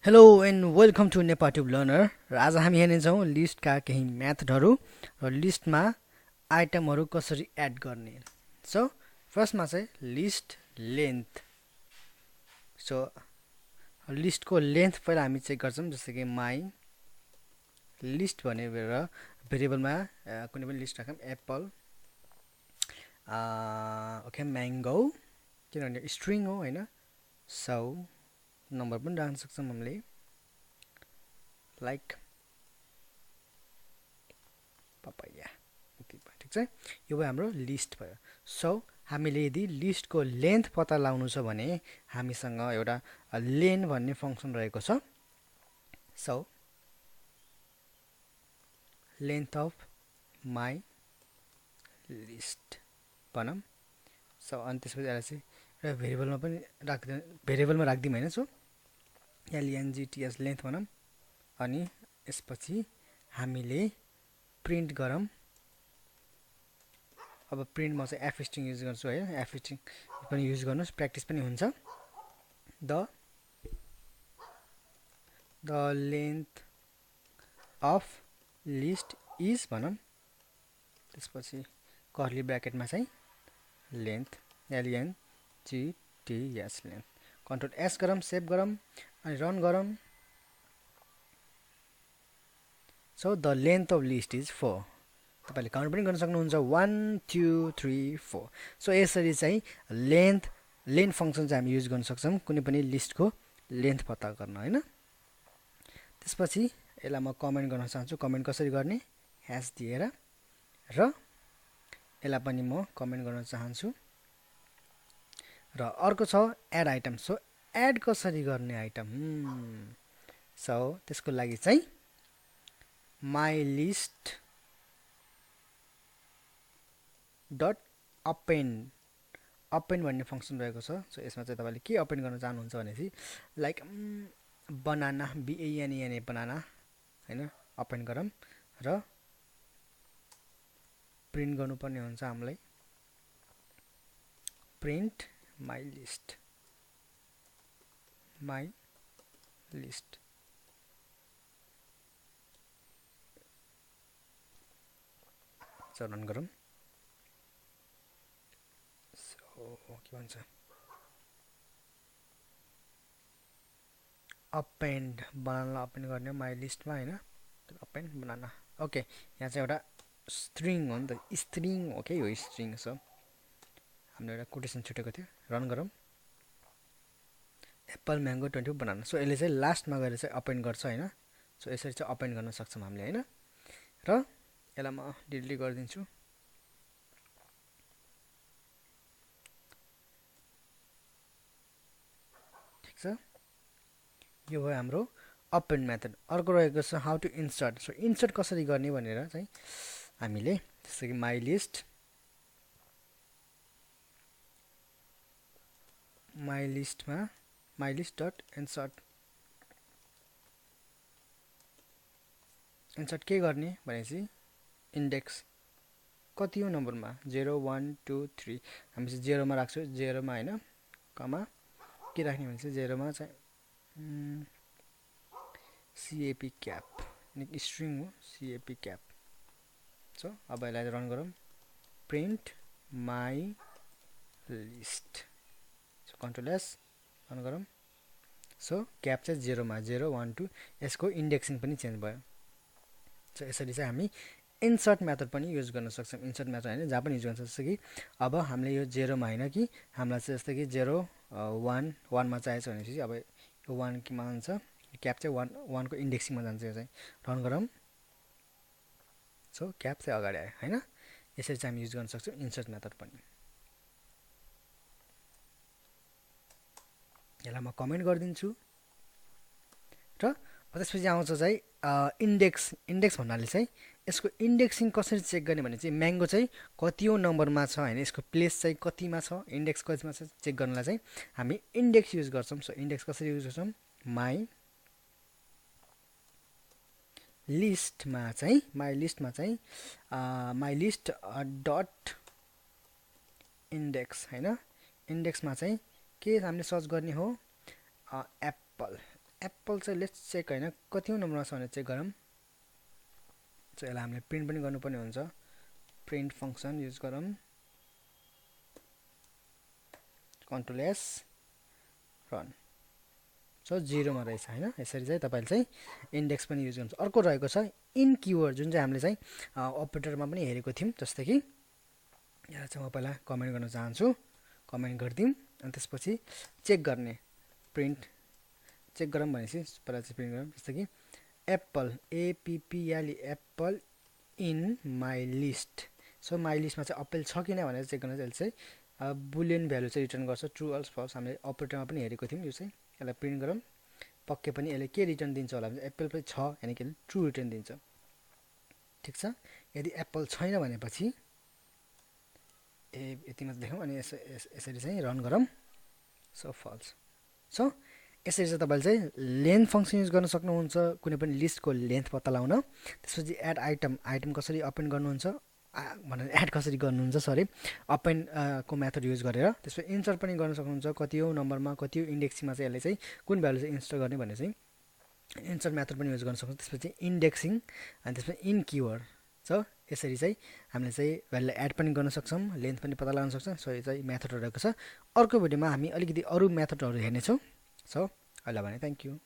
Hello and welcome to Nepali tube learner र आज हामी हेर्नेछौँ लिस्टका केही म्याथडहरू र लिस्टमा आइटमहरू कसरी एड गर्ने। सो फर्स्टमा चाहिँ लिस्ट लेन्थ। सो लिस्टको लेन्थ पहिला हामी चेक गर्छौँ, जस्तै कि माई लिस्ट भनेर भेरिएबलमा कुनै पनि लिस्ट राखौँ, एप्पल ओके म्याङ्गो, किनभने स्ट्रिङ हो होइन। सो नम्बर पनि राख्न सक्छौँ हामीले, लाइक पपाया। ठिक छ, यो भयो हाम्रो लिस्ट भयो। सो हामीले यदि लिस्टको लेन्थ पत्ता लगाउनु छ भने हामीसँग एउटा लेन भन्ने फङ्सन रहेको छ। So length of my list भनौँ। सो अनि त्यसपछि यसलाई चाहिँ एउटा भेरिएबलमा पनि राखिदिउँ होइन। सो एलएनजिटिएस लेन्थ भनौँ, अनि यसपछि हामीले प्रिन्ट गरौँ। अब प्रिन्ट म चाहिँ एफ स्ट्रिङ युज गर्छु है, एफ स्ट्रिङ पनि युज गर्नुहोस्, प्र्याक्टिस पनि हुन्छ। The length of list is भनौँ, त्यसपछि कर्ली ब्र्याकेटमा चाहिँ लेन्थ एलएनजिटिएस लेन्थ। कन्ट्रोल एस गरौँ, सेभ गरौँ अनि रन गरौँ। So the length of list is 4। तपाईँले काउन्ट पनि गर्न सक्नुहुन्छ, 1 2 3 4। सो यसरी चाहिँ लेन्थ फङ्सन चाहिँ हामी युज गर्न सक्छौँ कुनै पनि लिस्टको लेन्थ पत्ता गर्न होइन। त्यसपछि यसलाई म कमेन्ट गर्न चाहन्छु, कमेन्ट कसरी गर्ने, ह्यास दिएर, र यसलाई पनि म कमेन्ट गर्न चाहन्छु। र अर्को छ एड आइटम। सो एड कसरी गर्ने आइटम, सो त्यसको लागि चाहिँ माई लिस्ट डट अपेन्ड भन्ने फङ्सन रहेको छ। सो यसमा चाहिँ तपाईँले के अपेन्ड गर्न चाहनुहुन्छ भनेपछि लाइक बनाना, बिएनएनए बनाना होइन, अपेन्ड गरौँ र प्रिन्ट गर्नुपर्ने हुन्छ हामीलाई, print my list so run गरौँ। के भन्छ, अपेन्ड बनाना अपेन्ड गर्ने माई लिस्टमा होइन, अपेन्ड बनाना। ओके, यहाँ चाहिँ एउटा स्ट्रिङ हो नि त, स्ट्रिङ हो क्या यो स्ट्रिङ। सो हामीले एउटा कोटेसन छुटेको थियो, रन गरौँ। Apple mango 20 banana. सो यसले चाहिँ लास्टमा गएर चाहिँ अपेन्ड गर्छ होइन। सो यसरी चाहिँ अपेन्ड गर्न सक्छौँ हामीले होइन। र यसलाई म डिलिट गरिदिन्छु। ठिक छ, यो भयो हाम्रो अपेन्ड मेथड। अर्को रहेको छ how to insert. So insert कसरी गर्ने भनेर चाहिँ हामीले जस्तै कि माई लिस्ट डट इन्सर्ट के गर्ने भनेपछि इन्डेक्स कति हो नम्बरमा, 0 1 2 3 हामी चाहिँ 0मा राख्छौँ, 0मा होइन, कमा के राख्ने भने चाहिँ 0मा चाहिँ सिएपी क्याप, स्ट्रिङ हो सिएपी क्याप। सो अब यसलाई रन गरौँ, print my list. So control S, run गरौँ। सो क्याप चाहिँ 0मा, 0 1 2, यसको इन्डेक्सिङ पनि चेन्ज भयो। सो यसरी चाहिँ हामी इन्सर्ट मेथड पनि युज गर्न सक्छौँ। इन्सर्ट मेथड होइन, जहाँ पनि युज गर्न सक्छ। जस्तै कि अब हामीले यो 0मा होइन कि हामीलाई चाहिँ जस्तै कि 0 1 1मा चाहिएको छ भनेपछि अब यो 1 केमा जान्छ, क्याप चाहिँ 1 को इन्डेक्सिङमा जान्छ। यो चाहिँ रन गरौँ। सो क्याप चाहिँ अगाडि आयो होइन। यसरी चाहिँ हामी युज गर्न सक्छौँ इन्सर्ट मेथड पनि। यसलाई म कमेन्ट गरिदिन्छु। र त्यसपछि आउँछ चाहिँ इन्डेक्स भन्नाले चाहिँ यसको इन्डेक्सिङ कसरी चेक गर्ने भने चाहिँ म्याङ्गो चाहिँ कतिौँ नम्बरमा छ होइन, यसको प्लेस चाहिँ कतिमा छ, इन्डेक्स कतिमा छ चेक गर्नलाई चाहिँ हामी इन्डेक्स युज गर्छौँ। सो इन्डेक्स कसरी युज गर्छौँ, माई लिस्टमा चाहिँ माई लिस्ट डट इन्डेक्स होइन, इन्डेक्समा चाहिँ के हामीले सर्च गर्ने हो, एप्पल एप्पल चाहिँ लेट्स चेक हैन कतिौं नम्बरमा छ भने चेक गरौँ सो यसलाई हामीले प्रिन्ट पनि गर्नुपर्ने हुन्छ प्रिन्ट फंक्सन युज गरौँ कन्ट्रोल एस रन सो 0 मा रहेछ हैन यसरी चाहिँ तपाईले चाहिँ इन्डेक्स पनि युज गर्नुहुन्छ अर्को रहेको छ इन कीवर्ड जुन चाहिँ हामीले चाहिँ अपरेटरमा पनि हेरेको थियौं जस्तै कि यहाँ चाहिँ म पहिला कमेन्ट गर्न चाहन्छु कमेन्ट गर्दिम अनि त्यसपछि चेक गर्ने प्रिन्ट चेक गरौँ भनेपछि पहिला चाहिँ प्रिन्ट गरौँ जस्तै कि apple apple apple in my list so my लिस्टमा चाहिँ एप्पल छ कि नै भनेर चेक गर्न चाहिँ बुलियन भ्यालु चाहिँ रिटर्न गर्छ ट्रु अल्स फल्स हामीले अपरेटरमा पनि हेरेको थियौं यो चाहिँ यसलाई प्रिन्ट गरौँ पक्कै पनि यसले के रिटर्न दिन्छ होला भने एप्पल पनि छ यानी कि ट्रु रिटर्न दिन्छ ठीक छ यदि एप्पल छैन भनेपछि यति मात्र देखाउँ अनि यसरी चाहिँ रन गरौँ सो फल्स सो यसरी चाहिँ तपाईले चाहिँ लेन्थ फंक्सन युज गर्न सक्नुहुन्छ कुनै पनि लिस्टको लेन्थ पत्ता लगाउन त्यसपछि एड आइटम कसरी अपेन्ड गर्नुहुन्छ भनेर एड कसरी गर्नुहुन्छ सरी अपेन्ड को मेथड युज गरेर त्यसपछि इन्सर्ट पनि गर्न सक्नुहुन्छ कतिऔं नम्बरमा कतिऔं इन्डेक्सिङमा चाहिँ यसले चाहिँ कुन भ्यालु चाहिँ इन्सर्ट गर्ने भन्ने चाहिँ इन्सर्ट मेथड पनि युज गर्न सक्नुहुन्छ त्यसपछि इन्डेक्सिङ अनि त्यसपछि इन कीवर्ड सो यसरी चाहिँ हामीले चाहिँ भ्यालुलाई एड पनि गर्न सक्छौं लेन्थ पनि पत्ता लगाउन सक्छौं सो यो चाहिँ मेथडहरु रहेको छ अर्को भिडियोमा हामी अलिकति अरु मेथडहरु हेर्नेछौं सो अहिले भने थ्यांक यू